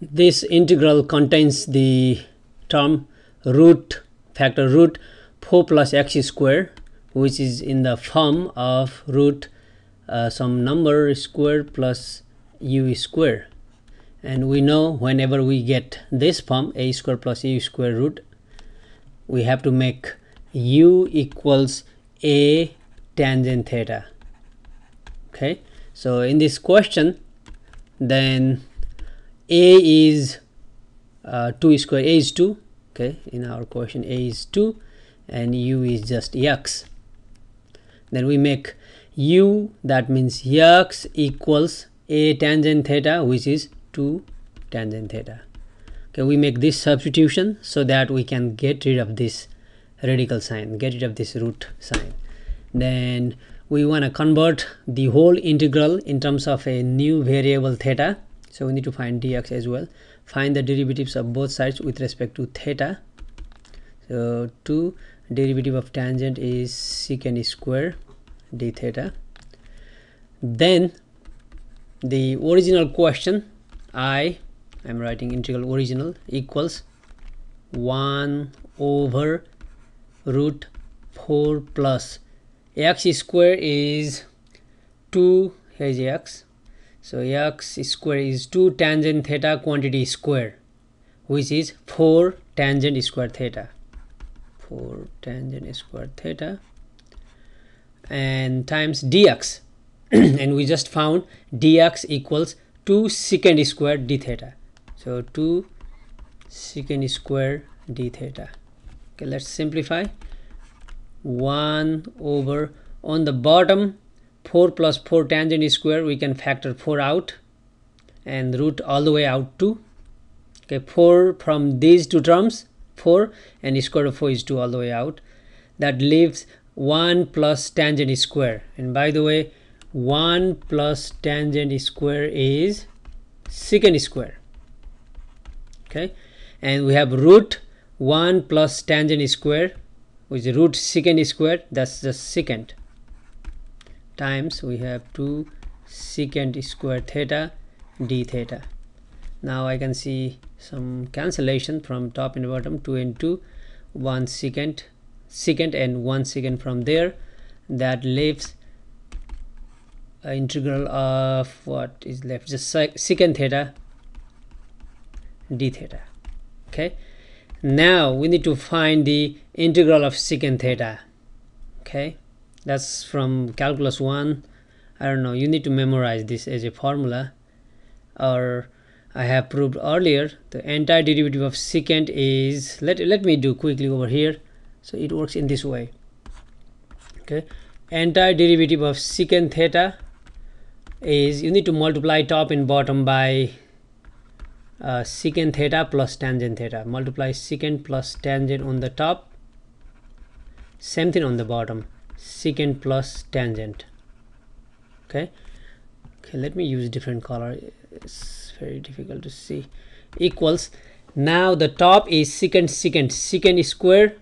This integral contains the term factor root 4 plus x square, which is in the form of root some number square plus u square. And we know whenever we get this form, a square plus u square root, we have to make u equals a tangent theta. Okay, so in this question, then a is 2 square, a is 2. Okay, in our question a is 2 and u is just x. Then we make u, that means x equals a tangent theta, which is 2 tangent theta. Okay, we make this substitution so that we can get rid of this radical sign, get rid of this root sign. Then we want to convert the whole integral in terms of a new variable theta, so we need to find dx as well. Find the derivatives of both sides with respect to theta. So 2 derivative of tangent is secant square d theta. Then the original question, I'm writing integral original, equals 1 over root 4 plus x square is 2, here's x, so x square is 2 tangent theta quantity square, which is 4 tangent square theta, 4 tangent square theta, and times dx and we just found dx equals 2 secant square d theta, so 2 secant square d theta. Okay, let's simplify. 1 over, on the bottom 4 plus 4 tangent square, we can factor 4 out and root all the way out 2. Okay, 4 from these two terms 4 and square root of 4 is 2 all the way out. That leaves 1 plus tangent square, and by the way 1 plus tangent square is secant square. Okay, and we have root 1 plus tangent square, which is root secant square, that's just secant, times we have 2 secant square theta d theta. Now I can see some cancellation from top and bottom, 2 and 2, 1 secant and 1 secant from there. That leaves integral of what is left, just secant theta d theta. Okay, now we need to find the integral of secant theta. Okay, that's from calculus 1. I don't know, you need to memorize this as a formula, or I have proved earlier the entire derivative of secant is, let me do quickly over here. So it works in this way. Okay, entire derivative of secant theta is, you need to multiply top and bottom by secant theta plus tangent theta. Multiply secant plus tangent on the top, same thing on the bottom, secant plus tangent. Okay, let me use different color, it's very difficult to see. Equals, now the top is secant square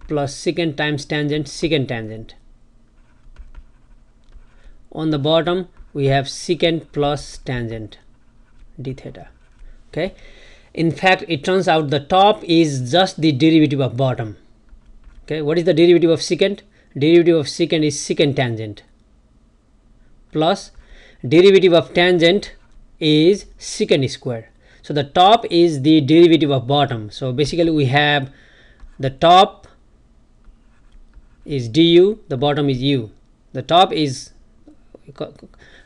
plus secant times tangent, secant tangent. On the bottom we have secant plus tangent d theta. Okay, in fact it turns out the top is just the derivative of bottom. Okay, what is the derivative of secant? Derivative of secant is secant tangent plus derivative of tangent is secant square. So the top is the derivative of bottom. So basically we have the top is du, the bottom is u. The top is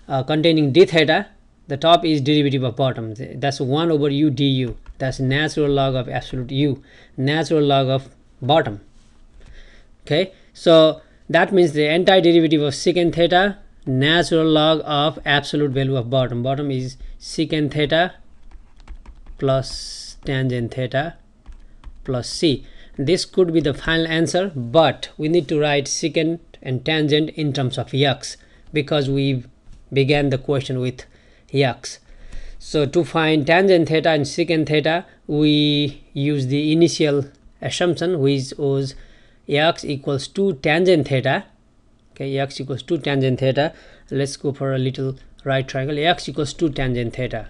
containing d theta, the top is derivative of bottom, that's 1 over u du, that's natural log of absolute u, natural log of bottom. Okay, so that means the entire derivative of secant theta, natural log of absolute value of bottom. Bottom is secant theta plus tangent theta plus c. This could be the final answer, but we need to write secant and tangent in terms of x, because we began the question with x. So to find tangent theta and secant theta, we use the initial assumption, which was x equals 2 tangent theta. Okay, x equals 2 tangent theta. Let's go for a little right triangle. X equals 2 tangent theta.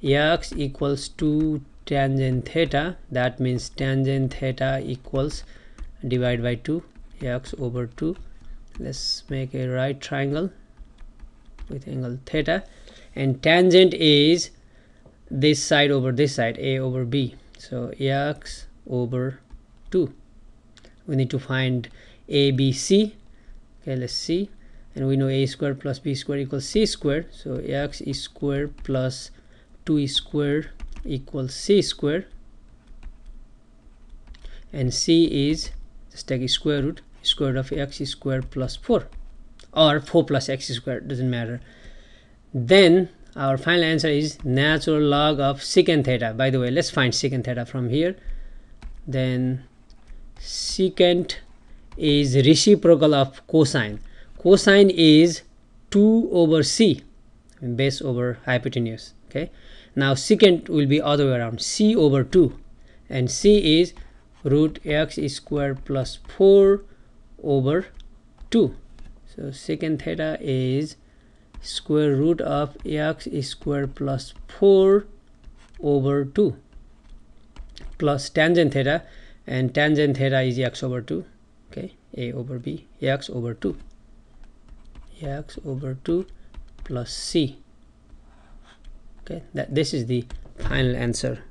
x equals 2 tangent theta. That means tangent theta equals divide by 2, x over 2. Let's make a right triangle with angle theta, and tangent is this side over this side, a over b. So x over 2. We need to find a, b, c. Okay, let's see. And we know a square plus b square equals c square. So x is square plus 2 square equals c square. And c is, just take a square root of x square plus 4, or 4 plus x square, doesn't matter. Then our final answer is natural log of secant theta. By the way, let's find secant theta from here. Then secant is reciprocal of cosine. Cosine is 2 over c, base over hypotenuse. Okay, now secant will be other way around, c over 2, and c is root x square plus 4 over 2. So secant theta is square root of x square plus 4 over 2 plus tangent theta, and tangent theta is x over 2. Okay, a over b, x over 2, x over 2 plus c. Okay, this is the final answer.